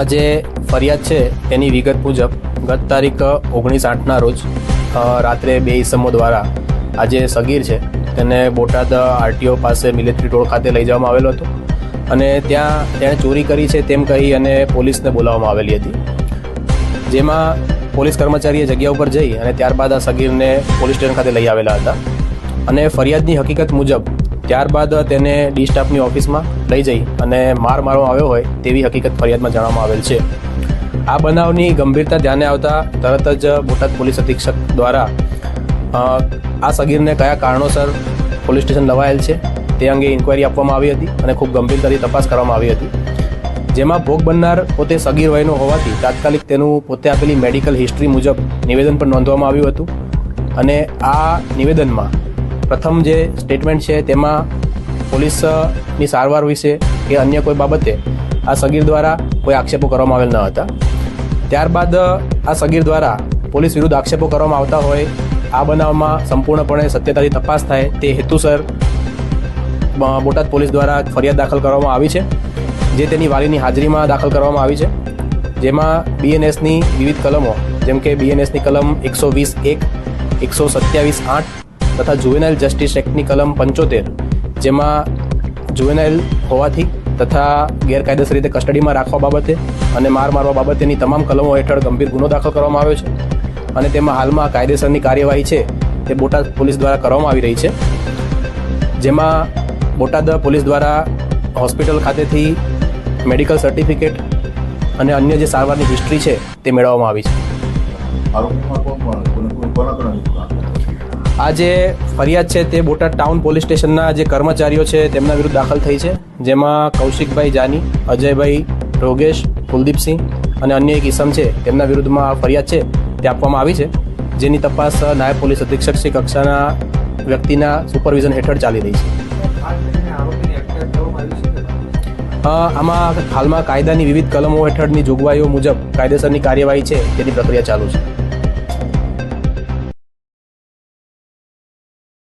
આજે ફરિયાદ છે એની વિગત મુજબ ગત તારીખ 19/8ના રોજ રાત્રે 2 ઈસમો દ્વારા આજે સગીર છે તેને બોટાદ આરટીઓ પાસે મિલિટરી ટોળ ખાતે લઈ જવામાં આવેલો હતો અને ત્યાં તેણે ચોરી કરી છે તેમ કહી અને પોલીસને બોલાવવામાં આવેલી હતી, જેમાં પોલીસ કર્મચારીએ જગ્યા ઉપર જઈ અને ત્યારબાદ આ સગીરને પોલીસ સ્ટેશન ખાતે લઈ આવેલા હતા અને ફરિયાદની હકીકત મુજબ ત્યારબાદ તેને ડી સ્ટાફની ઓફિસમાં લઈ જઈ અને મારવામાં આવ્યો હોય તેવી હકીકત ફરિયાદમાં જણાવવામાં આવેલ છે। આ બનાવની ગંભીરતા ધ્યાને આવતા તરત જ બોટાદ પોલીસ અધિક્ષક દ્વારા આ સગીરને કયા કારણોસર પોલીસ સ્ટેશન લવાયેલ છે તે અંગે ઇન્ક્વાયરી આપવામાં આવી હતી અને ખૂબ ગંભીરતાથી તપાસ કરવામાં આવી હતી, જેમાં ભોગ બનનાર પોતે સગીર વયનો હોવાથી તાત્કાલિક તેનું પોતે આપેલી મેડિકલ હિસ્ટ્રી મુજબ નિવેદન પણ નોંધવામાં આવ્યું હતું અને આ નિવેદનમાં પ્રથમ જે સ્ટેટમેન્ટ છે તેમાં પોલીસની સારવાર વિશે કે અન્ય કોઈ બાબતે આ સગીર દ્વારા કોઈ આક્ષેપો કરવામાં આવેલ ન હતા। ત્યારબાદ આ સગીર દ્વારા પોલીસ વિરુદ્ધ આક્ષેપો કરવામાં આવતા હોય આ બનાવમાં સંપૂર્ણપણે સત્યતાથી તપાસ થાય તે હેતુસર બોટાદ પોલીસ દ્વારા ફરિયાદ દાખલ કરવામાં આવી છે, જે તેની વાલીની હાજરીમાં દાખલ કરવામાં આવી છે, જેમાં બીએનએસની વિવિધ કલમો જેમ કે બીએનએસની કલમ 120(1), 127(8) તથા જુવેનાઇલ જસ્ટિસ એક્ટની કલમ 75, જેમાં જુવેનાઇલ હોવાથી તથા ગેરકાયદેસર રીતે કસ્ટડીમાં રાખવા બાબતે અને મારવા બાબતેની તમામ કલમો હેઠળ ગંભીર ગુનો દાખલ કરવામાં આવ્યો છે અને તેમાં હાલમાં કાયદેસરની કાર્યવાહી છે તે બોટાદ પોલીસ દ્વારા કરવામાં આવી રહી છે, જેમાં બોટાદ પોલીસ દ્વારા હોસ્પિટલ ખાતેથી મેડિકલ સર્ટિફિકેટ અને અન્ય જે સારવારની હિસ્ટ્રી છે તે મેળવવામાં આવી છે। આ જે ફરિયાદ છે તે બોટાદ ટાઉન પોલીસ સ્ટેશનના જે કર્મચારીઓ છે તેમના વિરુદ્ધ દાખલ થઈ છે, જેમાં કૌશિકભાઈ જાની, અજયભાઈ રોગેશ, કુલદીપસિંહ અને અન્ય એક ઈસમ છે તેમના વિરુદ્ધમાં ફરિયાદ છે તે આપવામાં આવી છે, જેની તપાસ નાયબ પોલીસ અધિક્ષક શ્રી કક્ષાના વ્યક્તિના સુપરવિઝન હેઠળ ચાલી રહી છે। આમાં હાલમાં કાયદાની વિવિધ કલમો હેઠળની જોગવાઈઓ મુજબ કાયદેસરની કાર્યવાહી છે તેની પ્રક્રિયા ચાલુ છે।